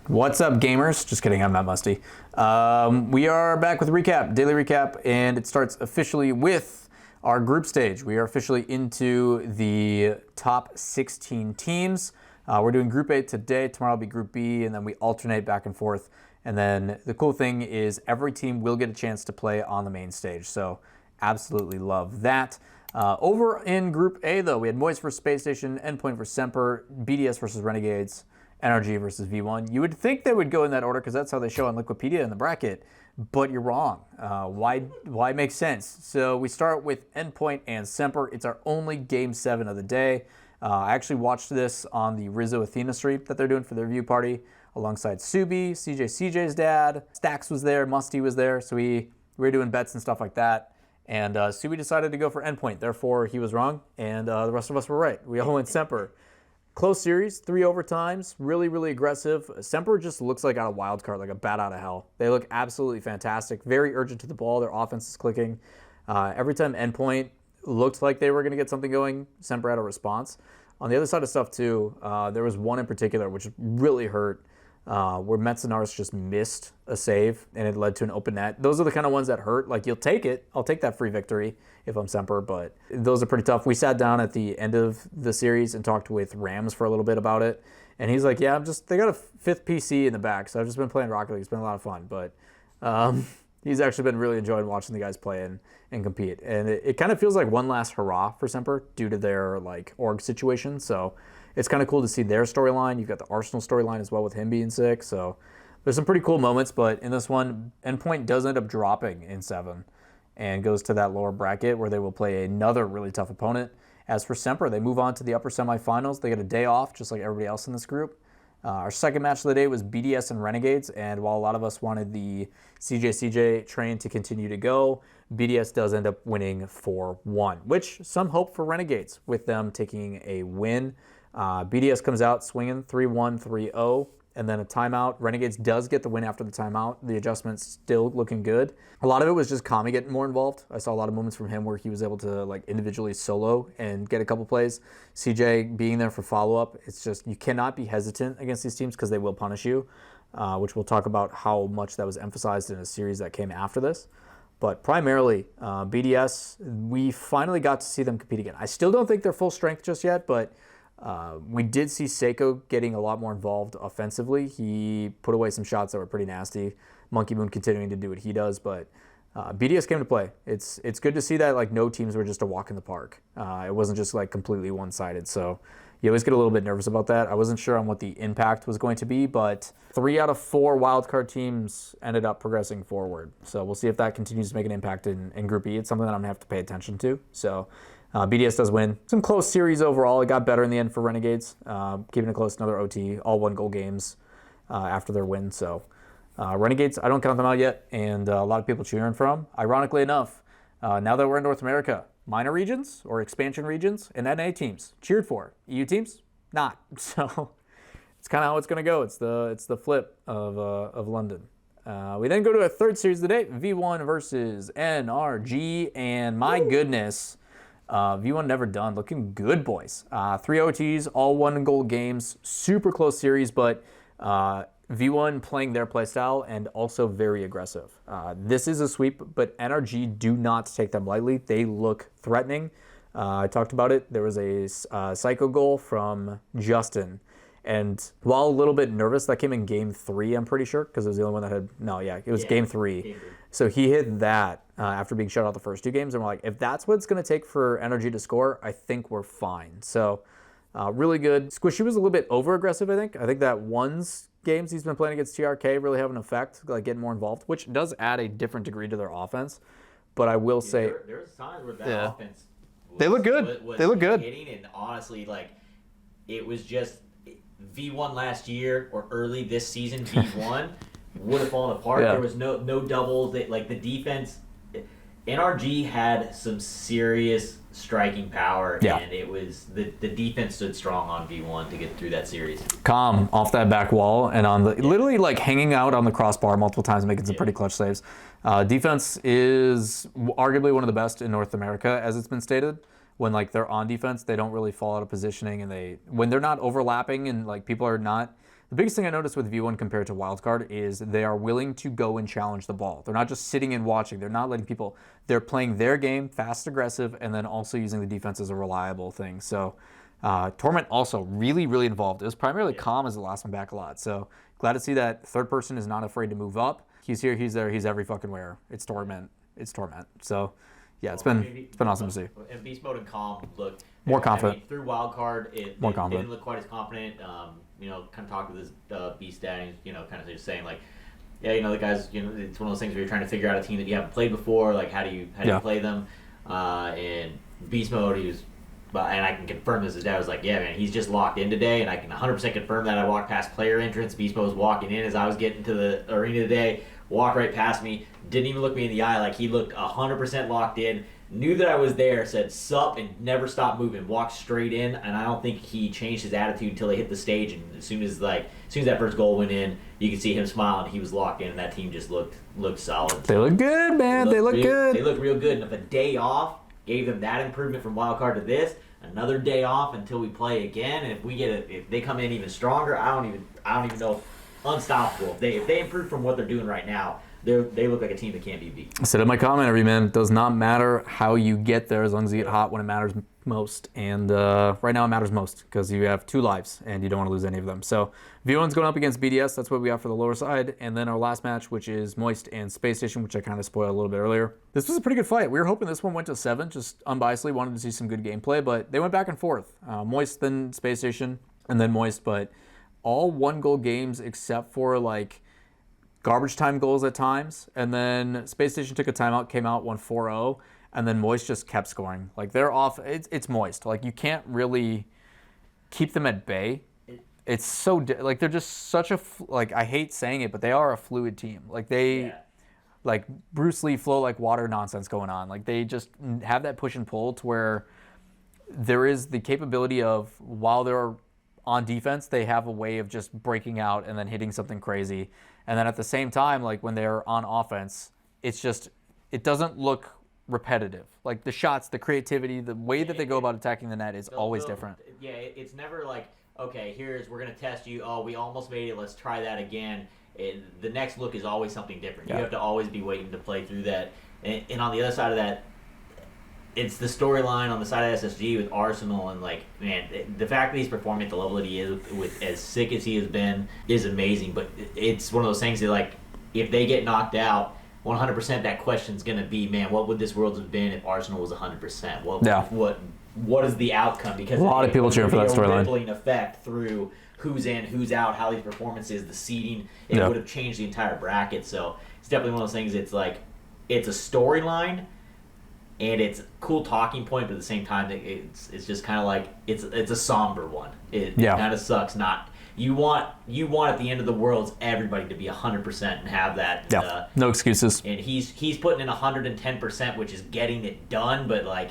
What's up, gamers? Just kidding, I'm not Musty. We are back with recap, daily recap, and it starts officially with our group stage. We are officially into the top 16 teams. We're doing Group A today. Tomorrow will be Group B, and then we alternate back and forth. And then the cool thing is every team will get a chance to play on the main stage. So absolutely love that. Over in Group A, though, we had Moist versus Space Station, Endpoint versus SMPR, BDS versus Renegades, NRG versus V1. You would think they would go in that order because that's how they show on Liquipedia in the bracket, but you're wrong. Why make sense? So we start with Endpoint and SMPR. It's our only Game 7 of the day. I actually watched this on the Rizzo Athena stream that they're doing for their view party alongside Subi, CJ's dad, Stax was there, Musty was there, so we were doing bets and stuff like that. And Subi decided to go for Endpoint, therefore he was wrong, and the rest of us were right. We all went SMPR. Close series, 3 overtimes, really aggressive. SMPR just looks like out of wild card, like a bat out of hell. They look absolutely fantastic, very urgent to the ball. Their offense is clicking. Every time Endpoint looked like they were going to get something going, SMPR had a response. On the other side of stuff too, there was one in particular which really hurt, where Metzenaris just missed a save and it led to an open net. Those are the kind of ones that hurt. Like, you'll take it. I'll take that free victory if I'm SMPR, but those are pretty tough. We sat down at the end of the series and talked with Rams for a little bit about it. And he's like, yeah, they got a 5th PC in the back, so I've just been playing Rocket League. It's been a lot of fun, but he's actually been really enjoying watching the guys play and compete. And it kind of feels like one last hurrah for SMPR due to their org situation. So it's kind of cool to see their storyline. You've got the Arsenal storyline as well with him being sick. So there's some pretty cool moments, but in this one, Endpoint does end up dropping in 7 and goes to that lower bracket where they will play another really tough opponent. As for SMPR, they move on to the upper semifinals. They get a day off, just like everybody else in this group. Our second match of the day was BDS and Renegades, and while a lot of us wanted the CJ train to continue to go, BDS does end up winning 4-1, which some hope for Renegades with them taking a win. BDS comes out swinging 3-1, 3-0, and then a timeout. Renegades does get the win after the timeout. The adjustments still looking good. A lot of it was just Kami getting more involved. I saw a lot of moments from him where he was able to individually solo and get a couple plays. CJ being there for follow-up. It's just, you cannot be hesitant against these teams because they will punish you, which we'll talk about how much that was emphasized in a series that came after this. But primarily, BDS, we finally got to see them compete again. I still don't think they're full strength just yet, but we did see Seiko getting a lot more involved offensively. He put away some shots that were pretty nasty. Monkey Moon continuing to do what he does, but BDS came to play. It's good to see that no teams were just a walk in the park. It wasn't just completely one-sided. So you always get a little bit nervous about that. I wasn't sure on what the impact was going to be, but 3 out of 4 wildcard teams ended up progressing forward. So we'll see if that continues to make an impact in Group E. It's something that I'm gonna have to pay attention to. So BDS does win. Some close series overall. It got better in the end for Renegades, keeping it close, another OT, all 1-goal games after their win. So Renegades, I don't count them out yet, and a lot of people cheering for them. Ironically enough, now that we're in North America, minor regions or expansion regions and NA teams cheered for. EU teams, not. So it's kind of how it's going to go. It's the flip of London. We then go to a third series of the day, V1 versus NRG, and my goodness, V1 never done. Looking good, boys. 3 OTs, all 1-goal games. Super close series, but V1 playing their play style and also very aggressive. This is a sweep, but NRG do not take them lightly. They look threatening. I talked about it. There was a psycho goal from Justin. And while a little bit nervous, that came in Game 3, I'm pretty sure, because it was the only one that had... No, yeah, it was Game 3. Game 3. So he hit that after being shut out the first 2 games, and we're like, if that's what it's going to take for NRG to score, I think we're fine. So really good. Squishy was a little bit over-aggressive, I think. I think that one's games he's been playing against TRK really have an effect, getting more involved, which does add a different degree to their offense. But I will say... There was times where that offense... They look good. They look good. Hitting, and honestly, it was just... V1 last year or early this season, V1 would have fallen apart. Yeah. There was no doubles. The defense, NRG had some serious striking power, and it was the defense stood strong on V1 to get through that series. Calm off that back wall and on the literally hanging out on the crossbar multiple times, making some pretty clutch saves. Defense is arguably one of the best in North America, as it's been stated. When they're on defense, they don't really fall out of positioning, and when they're not overlapping and people are not the biggest thing I noticed with V1 compared to Wildcard is they are willing to go and challenge the ball. They're not just sitting and watching. They're not letting people, they're playing their game, fast, aggressive, and then also using the defense as a reliable thing. So Torment also really, really involved. It was primarily Calm as the last one back a lot. So glad to see that third person is not afraid to move up. He's here, he's there, he's every fucking where. It's Torment. It's Torment. So yeah, it's been awesome to see. And Beast Mode and Calm looked more confident. I mean, through Wildcard, they didn't look quite as confident. Kind of talked with his Beast dad, and, kind of just saying like, yeah, the guys, it's one of those things where you're trying to figure out a team that you haven't played before. Like, how do you play them? And Beast Mode, he was, and I can confirm this. His dad was like, yeah, man, he's just locked in today, and I can 100% confirm that. I walked past player entrance. Beast Mode was walking in as I was getting to the arena today. Walked right past me, didn't even look me in the eye. Like, he looked 100% locked in. Knew that I was there, said sup, and never stopped moving. Walked straight in, and I don't think he changed his attitude until they hit the stage. And as soon as that first goal went in, you could see him smiling. He was locked in, and that team just looked solid. They look good, man. They look good. They look real good. And if a day off gave them that improvement from Wildcard to this, another day off until we play again, and if they come in even stronger, I don't even know. Unstoppable. If they improve from what they're doing right now, they look like a team that can't be beat. I said in my commentary, man, it does not matter how you get there as long as you get hot when it matters most. And right now it matters most because you have 2 lives and you don't want to lose any of them. So V1's going up against BDS. That's what we got for the lower side. And then our last match, which is Moist and Space Station, which I kind of spoiled a little bit earlier. This was a pretty good fight. We were hoping this one went to 7, just unbiasedly wanted to see some good gameplay, but they went back and forth. Moist, then Space Station, and then Moist, but all 1-goal games except for like garbage time goals at times. And then Space Station took a timeout, came out, won 4-0, and then Moist just kept scoring. Like, they're off. It's Moist. Like, you can't really keep them at bay. It's so like they're just such a like, I hate saying it, but they are a fluid team. Like, they like Bruce Lee flow like water nonsense going on. Like, they just have that push and pull to where there is the capability of, while they're on defense, they have a way of just breaking out and then hitting something crazy. And then at the same time, like when they're on offense, it doesn't look repetitive. Like the shots, the creativity, the way that they go about attacking the net is always different. Yeah, it's never like, okay, we're going to test you. Oh, we almost made it. Let's try that again. The next look is always something different. You have to always be waiting to play through that. And on the other side of that, it's the storyline on the side of SSG with Arsenal, and like, man, the fact that he's performing at the level that he is, with as sick as he has been, is amazing. But it's one of those things that, like, if they get knocked out, 100% that question's gonna be, man, what would this world have been if Arsenal was 100%? What is the outcome? Because a lot of people cheering for that storyline. Rippling effect through who's in, who's out, how these performances, the seeding, it would have changed the entire bracket. So it's definitely one of those things. It's like, it's a storyline. And it's a cool talking point, but at the same time, it's just kind of like it's a somber one. It kind of sucks. You want at the end of the worlds everybody to be 100% and have that. No excuses. And he's putting in 110%, which is getting it done. But like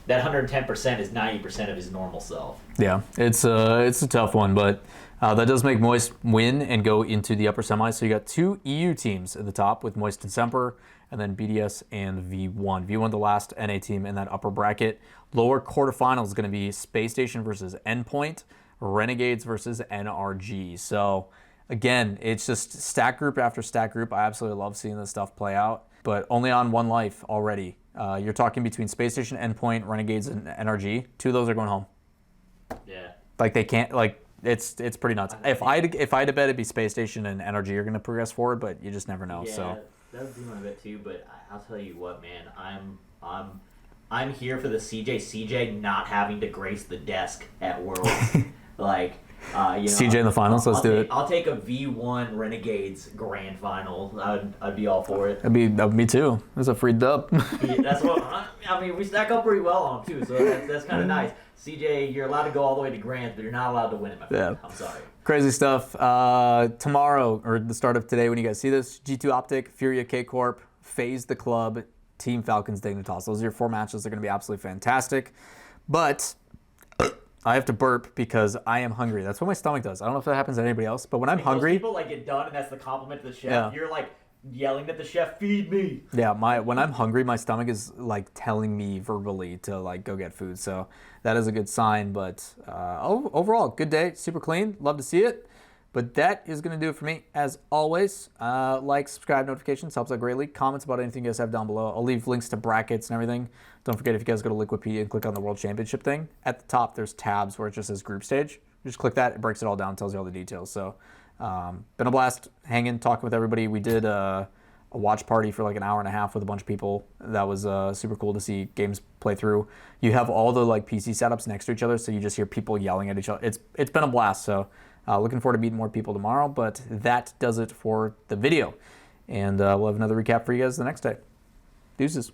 that 110% is 90% of his normal self. Yeah, it's a tough one, but that does make Moist win and go into the upper semis. So you got 2 EU teams at the top with Moist and Semper, and then BDS and V1. V1, the last NA team in that upper bracket. Lower quarterfinals is going to be Space Station versus Endpoint, Renegades versus NRG. So again, it's just stack group after stack group. I absolutely love seeing this stuff play out, but only on 1 life already. You're talking between Space Station, Endpoint, Renegades, and NRG. 2 of those are going home. Yeah. Like, they can't, like, it's pretty nuts. If I had to bet, it'd be Space Station and NRG are going to progress forward, but you just never know. Yeah. So That would be my bet too, but I'll tell you what, man, I'm here for the CJ not having to grace the desk at Worlds. Like, CJ in the finals, let's do it. I'll take a V1 Renegades grand final. I'd be all for it. That would be me too. It's a free dub. That's what I mean. We stack up pretty well on them too, so that's kind of nice. CJ, you're allowed to go all the way to grands, but you're not allowed to win it, my friend. I'm sorry. Crazy stuff. Tomorrow, or the start of today when you guys see this, G2 Optic, Furia K-Corp, FaZe the Club, Team Falcons, Dignitas. Those are your 4 matches. They're going to be absolutely fantastic. But I have to burp because I am hungry. That's what my stomach does. I don't know if that happens to anybody else, but when I'm hungry... People like get done and that's the compliment to the chef. You're like yelling at the chef, feed me. Yeah, when I'm hungry, my stomach is like telling me verbally to like go get food. So that is a good sign. But overall, good day, super clean. Love to see it. But But that is going to do it for me. As always, like, subscribe, notifications, helps out greatly. Comments about anything you guys have down below. I'll leave links to brackets and everything. Don't forget, if you guys go to Liquipedia and click on the World Championship thing, at the top there's tabs where it just says Group Stage. You just click that, it breaks it all down, tells you all the details. So, been a blast hanging, talking with everybody. We did a watch party for like an hour and a half with a bunch of people. That was super cool to see games play through. You have all the like PC setups next to each other, so you just hear people yelling at each other. It's been a blast. So looking forward to meeting more people tomorrow. But that does it for the video, and we'll have another recap for you guys the next day. Deuces.